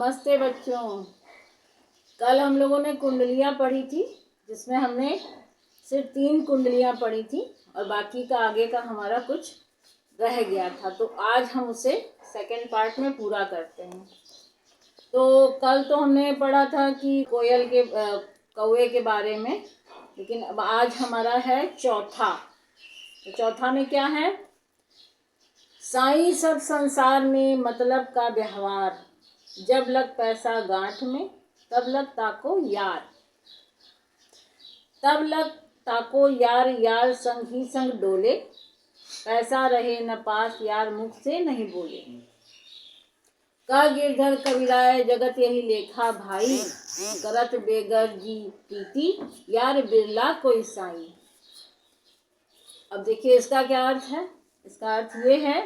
नमस्ते बच्चों। कल हम लोगों ने कुंडलियाँ पढ़ी थी, जिसमें हमने सिर्फ 3 कुंडलियाँ पढ़ी थी और बाकी का आगे का हमारा कुछ रह गया था। तो आज हम उसे सेकंड पार्ट में पूरा करते हैं। तो कल तो हमने पढ़ा था कि कोयल के कौवे के बारे में, लेकिन अब आज हमारा है चौथा। तो चौथा में क्या है? साईं सब संसार में मतलब का व्यवहार, जब लग पैसा गांठ में तब लग ताको यार, तब लग ताको यार, यार संग ही संग डोले, पैसा रहे न पास यार मुख से नहीं बोले। का गिरधर कबीराय जगत यही लेखा भाई, करत बेगर जी प्रीति यार बिरला कोई साई। अब देखिए इसका क्या अर्थ है। इसका अर्थ ये है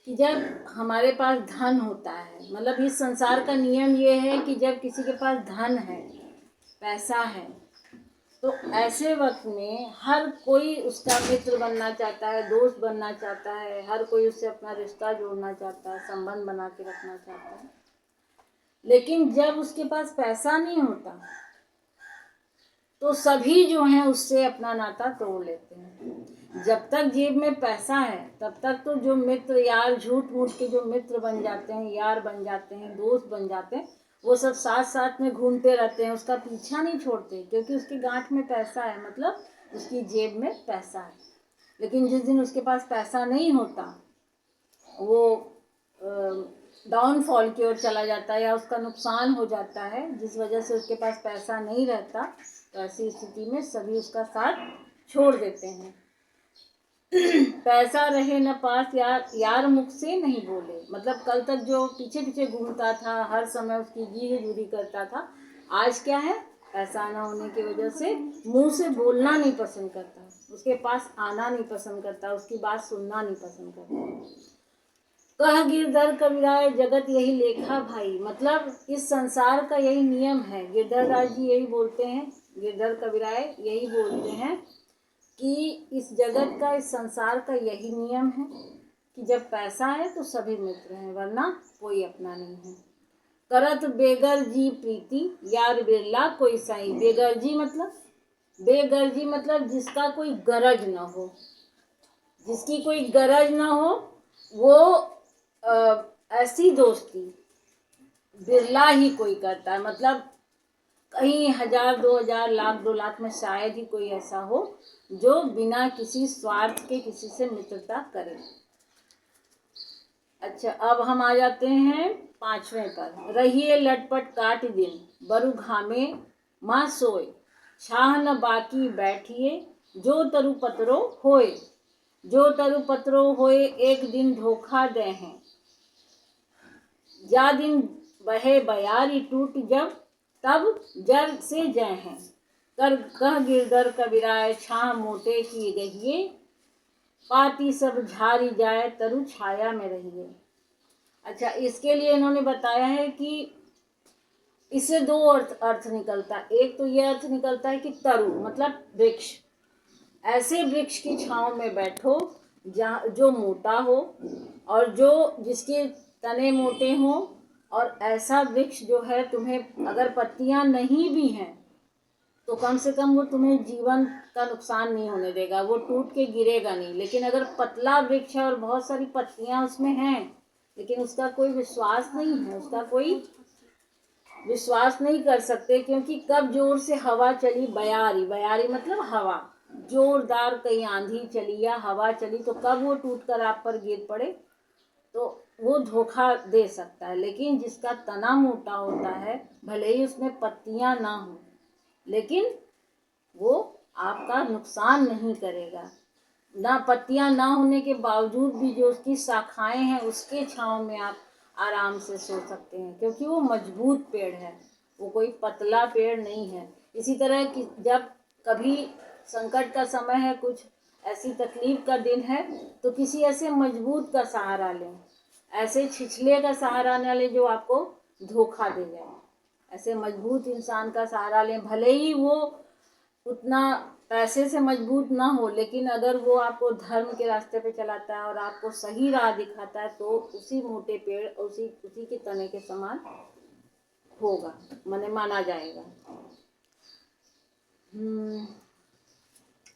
कि जब हमारे पास धन होता है, मतलब इस संसार का नियम ये है कि जब किसी के पास धन है, पैसा है, तो ऐसे वक्त में हर कोई उसका मित्र बनना चाहता है, दोस्त बनना चाहता है, हर कोई उससे अपना रिश्ता जोड़ना चाहता है, संबंध बना के रखना चाहता है। लेकिन जब उसके पास पैसा नहीं होता तो सभी जो हैं उससे अपना नाता तोड़ लेते हैं। जब तक जेब में पैसा है तब तक तो जो मित्र यार, झूठ मूठ के जो मित्र बन जाते हैं, यार बन जाते हैं, दोस्त बन जाते हैं, वो सब साथ साथ में घूमते रहते हैं, उसका पीछा नहीं छोड़ते, क्योंकि उसकी गांठ में पैसा है, मतलब उसकी जेब में पैसा है। लेकिन जिस दिन उसके पास पैसा नहीं होता, वो डाउनफॉल की ओर चला जाता है या उसका नुकसान हो जाता है, जिस वजह से उसके पास पैसा नहीं रहता, तो ऐसी स्थिति में सभी उसका साथ छोड़ देते हैं। पैसा रहे न पास यार, यार मुख से नहीं बोले, मतलब कल तक जो पीछे पीछे घूमता था, हर समय उसकी जी दूरी करता था, आज क्या है? पैसा ना होने की वजह से मुंह से बोलना नहीं पसंद करता, उसके पास आना नहीं पसंद करता, उसकी बात सुनना नहीं पसंद करता। कह गिरधर कबीराय जगत यही लेखा भाई, मतलब इस संसार का यही नियम है। गिरधर राज जी यही बोलते हैं, गिरधर कबीराय यही बोलते हैं कि इस जगत का, इस संसार का यही नियम है कि जब पैसा है तो सभी मित्र हैं, वरना कोई अपना नहीं है। करत बेगर जी प्रीति यार बिरला कोई साई। बेगर जी मतलब जिसका कोई गरज ना हो, जिसकी कोई गरज ना हो, वो ऐसी दोस्ती बिरला ही कोई करता है। मतलब कहीं 1000, 2000, लाख, 2 लाख में शायद ही कोई ऐसा हो जो बिना किसी स्वार्थ के किसी से मित्रता करे। अच्छा, अब हम आ जाते हैं 5वें पर। रहिए लटपट काट दिन, बरु घामे माँ सोए, छाह न बाकी बैठिए, जो तरु पत्रो होए, जो तरु पत्रो होए, एक दिन धोखा दे हैं, जा दिन बहे बयारी टूट जब, तब जर से जय हैं, कर कह गिरधर कबीराय छाह मोटे की रहिए, पाती सब झारी जाए तरु छाया में रहिए। अच्छा, इसके लिए इन्होंने बताया है कि इससे 2 अर्थ निकलता है। एक तो ये अर्थ निकलता है कि तरु मतलब वृक्ष, ऐसे वृक्ष की छांव में बैठो जहाँ जो मोटा हो और जो जिसके तने मोटे हों, और ऐसा वृक्ष जो है तुम्हें अगर पत्तियां नहीं भी हैं तो कम से कम वो तुम्हें जीवन का नुकसान नहीं होने देगा, वो टूट के गिरेगा नहीं। लेकिन अगर पतला वृक्ष है और बहुत सारी पत्तियां उसमें हैं, लेकिन उसका कोई विश्वास नहीं है, उसका कोई विश्वास नहीं कर सकते, क्योंकि कब जोर से हवा चली, बयारी मतलब हवा, जोरदार कहीं आंधी चली या हवा चली, तो कब वो टूटकर आप पर गिर पड़े तो वो धोखा दे सकता है। लेकिन जिसका तना मोटा होता है, भले ही उसमें पत्तियां ना हो, लेकिन वो आपका नुकसान नहीं करेगा। ना पत्तियां ना होने के बावजूद भी जो उसकी शाखाएं हैं, उसके छांव में आप आराम से सो सकते हैं, क्योंकि वो मजबूत पेड़ है, वो कोई पतला पेड़ नहीं है। इसी तरह कि जब कभी संकट का समय है, कुछ ऐसी तकलीफ का दिन है, तो किसी ऐसे मजबूत का सहारा लें, ऐसे छिछले का सहारा न लें जो आपको धोखा दे जाए। ऐसे मजबूत इंसान का सहारा लें, भले ही वो उतना पैसे से मजबूत ना हो, लेकिन अगर वो आपको धर्म के रास्ते पे चलाता है और आपको सही राह दिखाता है, तो उसी मोटे पेड़, उसी के तने के समान होगा, माने माना जाएगा।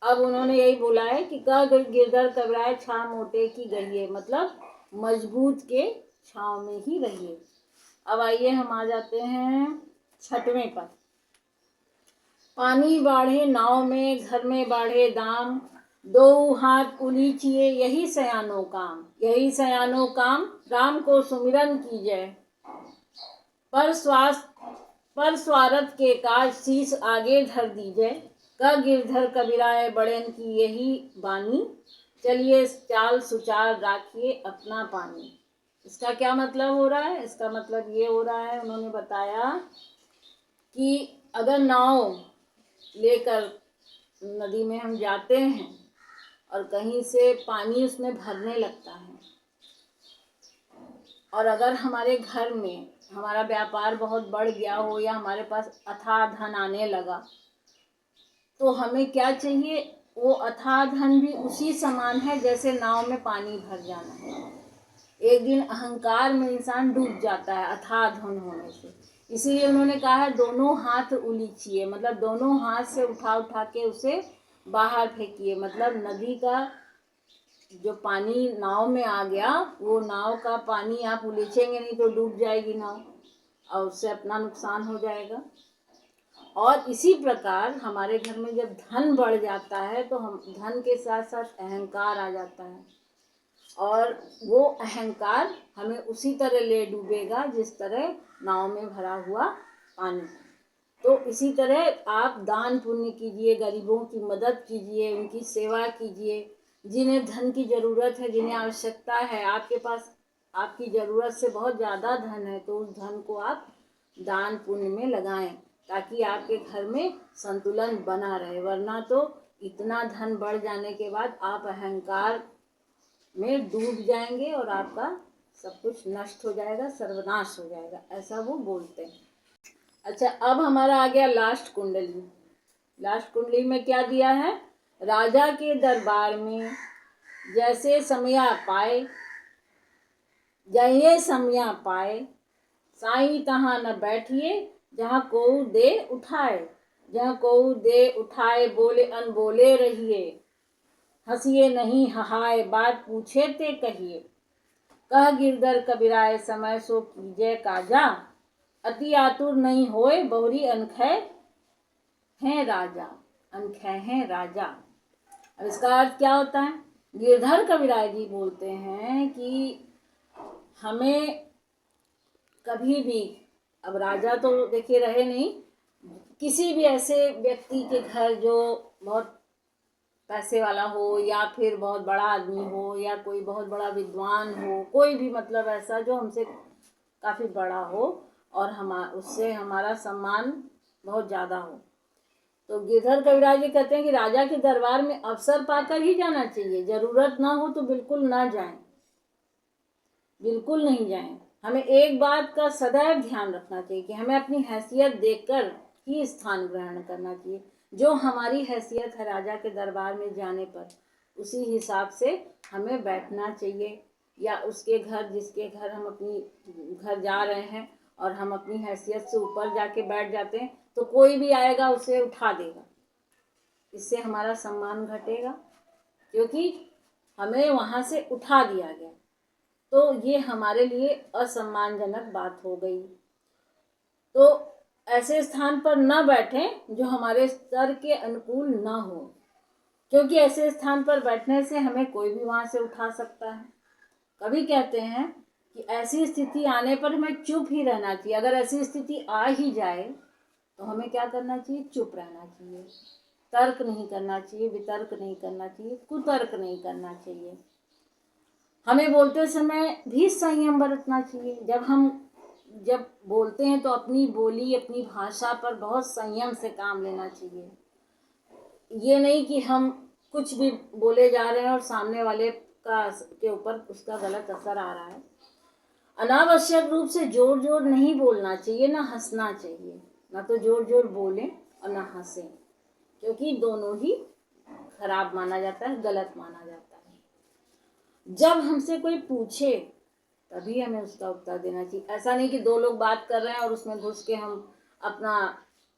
अब उन्होंने यही बोला है कि कह गिरधर कबराए छाव मोटे की गहिए, मतलब मजबूत के छाव में ही रहिए। अब आइए हम आ जाते हैं 6वें पर। पानी बाढ़े नाव में, घर में बाढ़े दाम, दो हाथ उलीचिए यही सयानो काम, यही सयानो काम, राम को सुमिरन कीजय, पर स्वार्थ के काज शीश आगे धर दीजय, का गिरधर कबीराए बड़ेन की यही बानी, चलिए चाल सुचार राखिए अपना पानी। इसका क्या मतलब हो रहा है? इसका मतलब ये हो रहा है, उन्होंने बताया कि अगर नाव लेकर नदी में हम जाते हैं और कहीं से पानी उसमें भरने लगता है, और अगर हमारे घर में हमारा व्यापार बहुत बढ़ गया हो या हमारे पास अथाह धन आने लगा, तो हमें क्या चाहिए? वो अथाह धन भी उसी समान है जैसे नाव में पानी भर जाना है। एक दिन अहंकार में इंसान डूब जाता है अथाह धन होने से। इसीलिए उन्होंने कहा है दोनों हाथ उलीचिए, मतलब दोनों हाथ से उठा उठा के उसे बाहर फेंकिए। मतलब नदी का जो पानी नाव में आ गया, वो नाव का पानी आप उलीचेंगे नहीं तो डूब जाएगी नाव और उससे अपना नुकसान हो जाएगा। और इसी प्रकार हमारे घर में जब धन बढ़ जाता है तो हम धन के साथ साथ अहंकार आ जाता है, और वो अहंकार हमें उसी तरह ले डूबेगा जिस तरह नाव में भरा हुआ पानी। तो इसी तरह आप दान पुण्य कीजिए, गरीबों की मदद कीजिए, उनकी सेवा कीजिए। जिन्हें धन की ज़रूरत है, जिन्हें आवश्यकता है, आपके पास आपकी ज़रूरत से बहुत ज़्यादा धन है, तो उस धन को आप दान पुण्य में लगाएं ताकि आपके घर में संतुलन बना रहे। वरना तो इतना धन बढ़ जाने के बाद आप अहंकार में डूब जाएंगे और आपका सब कुछ नष्ट हो जाएगा, सर्वनाश हो जाएगा, ऐसा वो बोलते हैं। अच्छा, अब हमारा आ गया लास्ट कुंडली। लास्ट कुंडली में क्या दिया है? राजा के दरबार में जैसे समया पाए, जये समया पाए, साईं तहाँ न बैठिए, जहाँ कोऊ दे उठाए, जहाँ कोऊ दे उठाए, बोले अनबोले रहिए, हंसिए नहीं हहाए, बात पूछे ते कहिए, कह गिरधर कबीराए समय सो कीजय काजा, अति आतुर नहीं होए, बहुरी अनखै हैं राजा, अनखै हैं राजा। अब इसका अर्थ क्या होता है? गिरधर कबीराय जी बोलते हैं कि हमें कभी भी, अब राजा तो देखिए रहे नहीं, किसी भी ऐसे व्यक्ति के घर जो बहुत पैसे वाला हो या फिर बहुत बड़ा आदमी हो या कोई बहुत बड़ा विद्वान हो, कोई भी मतलब ऐसा जो हमसे काफ़ी बड़ा हो और उससे हमारा सम्मान बहुत ज़्यादा हो, तो गिरधर कबीराय जी कहते हैं कि राजा के दरबार में अवसर पाकर ही जाना चाहिए। ज़रूरत ना हो तो बिल्कुल ना जाएं, बिल्कुल नहीं जाएं। हमें एक बात का सदैव ध्यान रखना चाहिए कि हमें अपनी हैसियत देखकर ही स्थान ग्रहण करना चाहिए। जो हमारी हैसियत है राजा के दरबार में जाने पर, उसी हिसाब से हमें बैठना चाहिए। या उसके घर, जिसके घर हम अपनी घर जा रहे हैं और हम अपनी हैसियत से ऊपर जाके बैठ जाते हैं तो कोई भी आएगा उसे उठा देगा, इससे हमारा सम्मान घटेगा, क्योंकि हमें वहाँ से उठा दिया गया, तो ये हमारे लिए असम्मानजनक बात हो गई। तो ऐसे स्थान पर न बैठें जो हमारे स्तर के अनुकूल ना हो, क्योंकि ऐसे स्थान पर बैठने से हमें कोई भी वहाँ से उठा सकता है। कभी कहते हैं कि ऐसी स्थिति आने पर हमें चुप ही रहना चाहिए। अगर ऐसी स्थिति आ ही जाए तो हमें क्या करना चाहिए? चुप रहना चाहिए, तर्क नहीं करना चाहिए, वितर्क नहीं करना चाहिए, कुतर्क नहीं करना चाहिए। हमें बोलते समय भी संयम बरतना चाहिए। जब बोलते हैं तो अपनी बोली, अपनी भाषा पर बहुत संयम से काम लेना चाहिए। ये नहीं कि हम कुछ भी बोले जा रहे हैं और सामने वाले के ऊपर उसका गलत असर आ रहा है। अनावश्यक रूप से जोर जोर नहीं बोलना चाहिए, ना हंसना चाहिए। ना तो जोर जोर बोलें और ना हंसें, क्योंकि दोनों ही खराब माना जाता है, गलत माना जाता है। जब हमसे कोई पूछे तभी हमें उसका उत्तर देना चाहिए। ऐसा नहीं कि दो लोग बात कर रहे हैं और उसमें घुस के हम अपना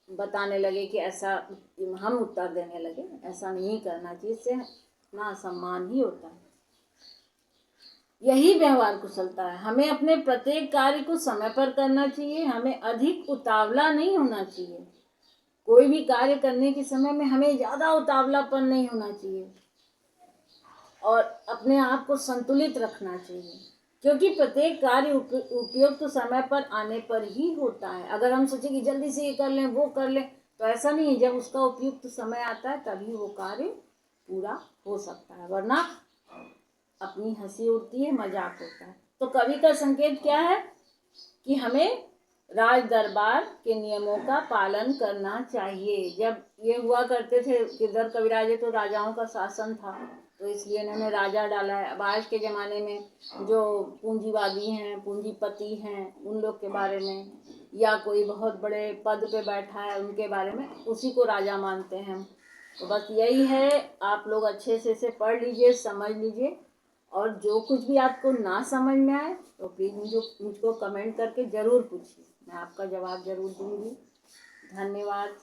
बताने लगे कि ऐसा हम उत्तर देने लगे। ऐसा नहीं करना चाहिए, इससे ना असम्मान ही होता है। यही व्यवहार कुशलता है। हमें अपने प्रत्येक कार्य को समय पर करना चाहिए। हमें अधिक उतावला नहीं होना चाहिए। कोई भी कार्य करने के समय में हमें ज़्यादा उतावलापन नहीं होना चाहिए और अपने आप को संतुलित रखना चाहिए, क्योंकि प्रत्येक कार्य उपयुक्त समय पर आने पर ही होता है। अगर हम सोचें कि जल्दी से ये कर लें, वो कर लें, तो ऐसा नहीं है। जब उसका उपयुक्त समय आता है तभी वो कार्य पूरा हो सकता है, वरना अपनी हंसी उड़ती है, मजाक होता है। तो कवि का संकेत क्या है कि हमें राज दरबार के नियमों का पालन करना चाहिए। जब ये हुआ करते थे गिरधर कविराजे, तो राजाओं का शासन था, तो इसलिए इन्होंने राजा डाला है। अब आज के ज़माने में जो पूंजीवादी हैं, पूंजीपति हैं, उन लोग के बारे में, या कोई बहुत बड़े पद पे बैठा है उनके बारे में, उसी को राजा मानते हैं हम। तो बस यही है, आप लोग अच्छे से इसे पढ़ लीजिए, समझ लीजिए, और जो कुछ भी आपको ना समझ में आए तो प्लीज़ मुझको कमेंट करके ज़रूर पूछिए, मैं आपका जवाब ज़रूर दूँगी। धन्यवाद।